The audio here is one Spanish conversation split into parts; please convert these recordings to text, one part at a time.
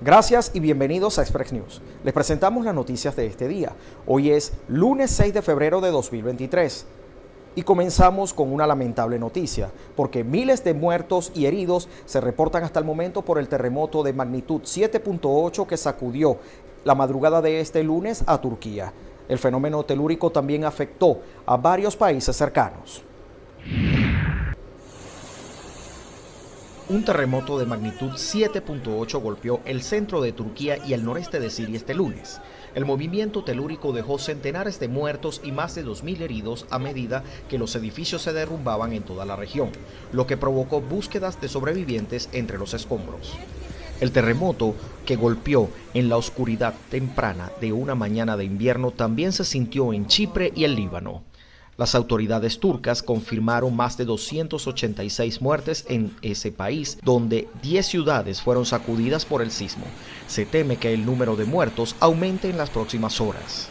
Gracias y bienvenidos a Express News. Les presentamos las noticias de este día. Hoy es lunes 6 de febrero de 2023. Y comenzamos con una lamentable noticia, porque miles de muertos y heridos se reportan hasta el momento por el terremoto de magnitud 7.8 que sacudió la madrugada de este lunes a Turquía. El fenómeno telúrico también afectó a varios países cercanos. Un terremoto de magnitud 7.8 golpeó el centro de Turquía y el noreste de Siria este lunes. El movimiento telúrico dejó centenares de muertos y más de 2.000 heridos a medida que los edificios se derrumbaban en toda la región, lo que provocó búsquedas de sobrevivientes entre los escombros. El terremoto, que golpeó en la oscuridad temprana de una mañana de invierno, también se sintió en Chipre y el Líbano. Las autoridades turcas confirmaron más de 286 muertes en ese país, donde 10 ciudades fueron sacudidas por el sismo. Se teme que el número de muertos aumente en las próximas horas.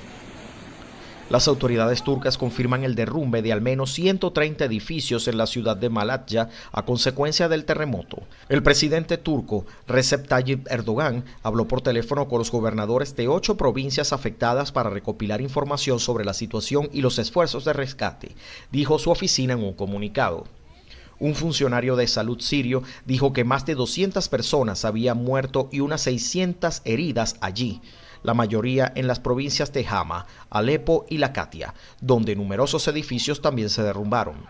Las autoridades turcas confirman el derrumbe de al menos 130 edificios en la ciudad de Malatya a consecuencia del terremoto. El presidente turco Recep Tayyip Erdogan habló por teléfono con los gobernadores de 8 provincias afectadas para recopilar información sobre la situación y los esfuerzos de rescate, dijo su oficina en un comunicado. Un funcionario de salud sirio dijo que más de 200 personas habían muerto y unas 600 heridas allí, la mayoría en las provincias de Hama, Alepo y Latakia, donde numerosos edificios también se derrumbaron.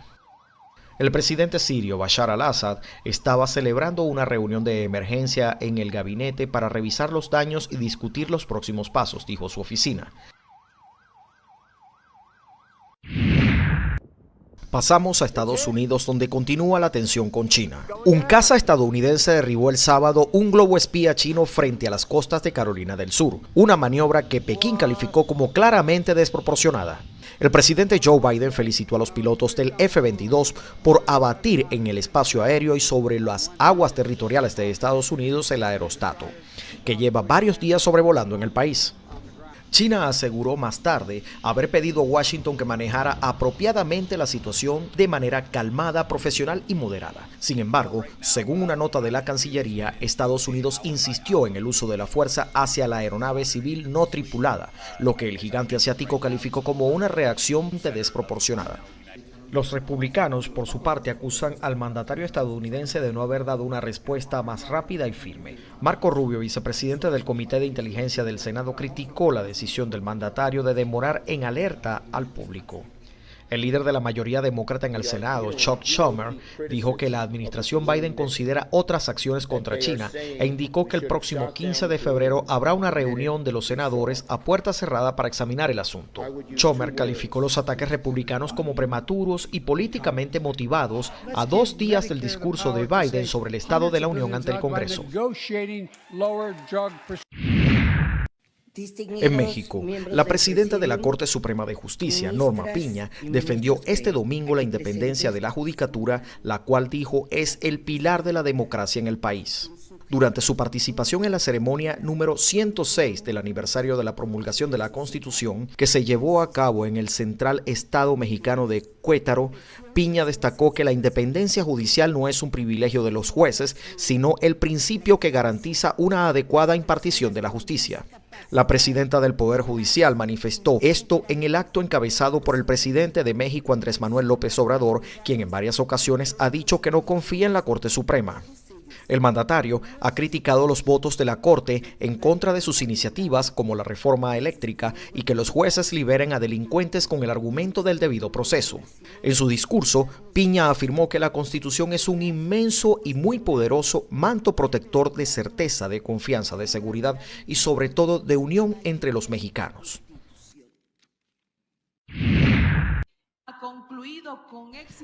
El presidente sirio Bashar al-Assad estaba celebrando una reunión de emergencia en el gabinete para revisar los daños y discutir los próximos pasos, dijo su oficina. Pasamos a Estados Unidos, donde continúa la tensión con China. Un caza estadounidense derribó el sábado un globo espía chino frente a las costas de Carolina del Sur, una maniobra que Pekín calificó como claramente desproporcionada. El presidente Joe Biden felicitó a los pilotos del F-22 por abatir en el espacio aéreo y sobre las aguas territoriales de Estados Unidos el aerostato, que lleva varios días sobrevolando en el país. China aseguró más tarde haber pedido a Washington que manejara apropiadamente la situación de manera calmada, profesional y moderada. Sin embargo, según una nota de la Cancillería, Estados Unidos insistió en el uso de la fuerza hacia la aeronave civil no tripulada, lo que el gigante asiático calificó como una reacción desproporcionada. Los republicanos, por su parte, acusan al mandatario estadounidense de no haber dado una respuesta más rápida y firme. Marco Rubio, vicepresidente del Comité de Inteligencia del Senado, criticó la decisión del mandatario de demorar en alerta al público. El líder de la mayoría demócrata en el Senado, Chuck Schumer, dijo que la administración Biden considera otras acciones contra China e indicó que el próximo 15 de febrero habrá una reunión de los senadores a puerta cerrada para examinar el asunto. Schumer calificó los ataques republicanos como prematuros y políticamente motivados a 2 días del discurso de Biden sobre el estado de la Unión ante el Congreso. En México, la presidenta de la Corte Suprema de Justicia, Norma Piña, defendió este domingo la independencia de la judicatura, la cual dijo es el pilar de la democracia en el país. Durante su participación en la ceremonia número 106 del aniversario de la promulgación de la Constitución, que se llevó a cabo en el Central Estado Mexicano de Querétaro, Piña destacó que la independencia judicial no es un privilegio de los jueces, sino el principio que garantiza una adecuada impartición de la justicia. La presidenta del Poder Judicial manifestó esto en el acto encabezado por el presidente de México, Andrés Manuel López Obrador, quien en varias ocasiones ha dicho que no confía en la Corte Suprema. El mandatario ha criticado los votos de la Corte en contra de sus iniciativas como la reforma eléctrica y que los jueces liberen a delincuentes con el argumento del debido proceso. En su discurso, Piña afirmó que la Constitución es un inmenso y muy poderoso manto protector de certeza, de confianza, de seguridad y sobre todo de unión entre los mexicanos.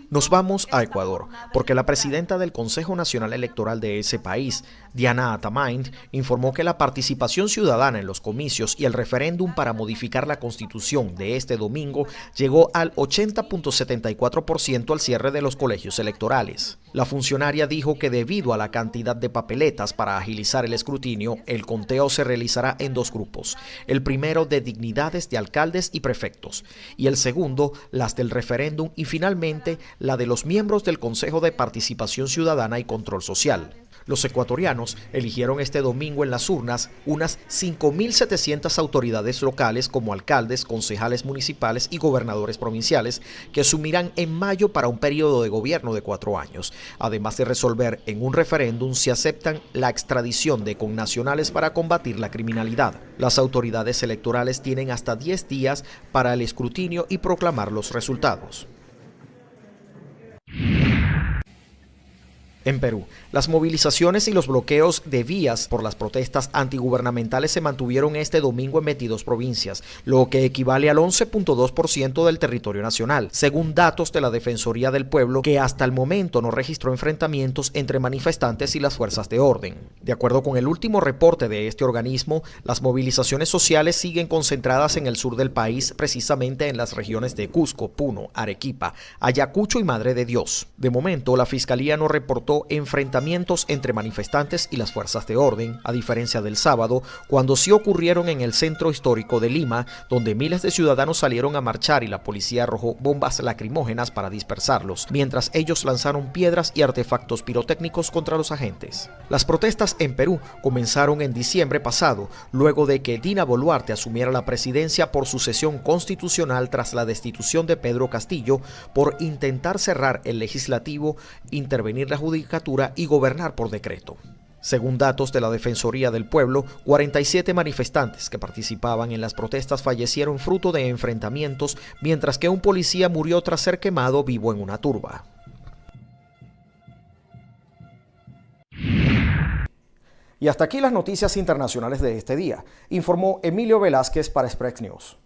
Nos vamos a Ecuador, porque la presidenta del Consejo Nacional Electoral de ese país, Diana Atamaint, informó que la participación ciudadana en los comicios y el referéndum para modificar la Constitución de este domingo llegó al 80.74% al cierre de los colegios electorales. La funcionaria dijo que debido a la cantidad de papeletas para agilizar el escrutinio, el conteo se realizará en 2 grupos. El primero de dignidades de alcaldes y prefectos, y el segundo las del referéndum y finalmente la de los miembros del Consejo de Participación Ciudadana y Control Social. Los ecuatorianos eligieron este domingo en las urnas unas 5.700 autoridades locales como alcaldes, concejales municipales y gobernadores provinciales que asumirán en mayo para un periodo de gobierno de 4 años, además de resolver en un referéndum si aceptan la extradición de connacionales para combatir la criminalidad. Las autoridades electorales tienen hasta 10 días para el escrutinio y proclamar los resultados. En Perú, las movilizaciones y los bloqueos de vías por las protestas antigubernamentales se mantuvieron este domingo en 22 provincias, lo que equivale al 11.2% del territorio nacional, según datos de la Defensoría del Pueblo, que hasta el momento no registró enfrentamientos entre manifestantes y las fuerzas de orden. De acuerdo con el último reporte de este organismo, las movilizaciones sociales siguen concentradas en el sur del país, precisamente en las regiones de Cusco, Puno, Arequipa, Ayacucho y Madre de Dios. De momento, la Fiscalía no reportó enfrentamientos entre manifestantes y las fuerzas de orden, a diferencia del sábado, cuando sí ocurrieron en el centro histórico de Lima, donde miles de ciudadanos salieron a marchar y la policía arrojó bombas lacrimógenas para dispersarlos, mientras ellos lanzaron piedras y artefactos pirotécnicos contra los agentes. Las protestas en Perú comenzaron en diciembre pasado, luego de que Dina Boluarte asumiera la presidencia por sucesión constitucional tras la destitución de Pedro Castillo por intentar cerrar el legislativo, intervenir la judicatura y gobernar por decreto. Según datos de la Defensoría del Pueblo, 47 manifestantes que participaban en las protestas fallecieron fruto de enfrentamientos, mientras que un policía murió tras ser quemado vivo en una turba. Y hasta aquí las noticias internacionales de este día, informó Emilio Velázquez para Sprex News.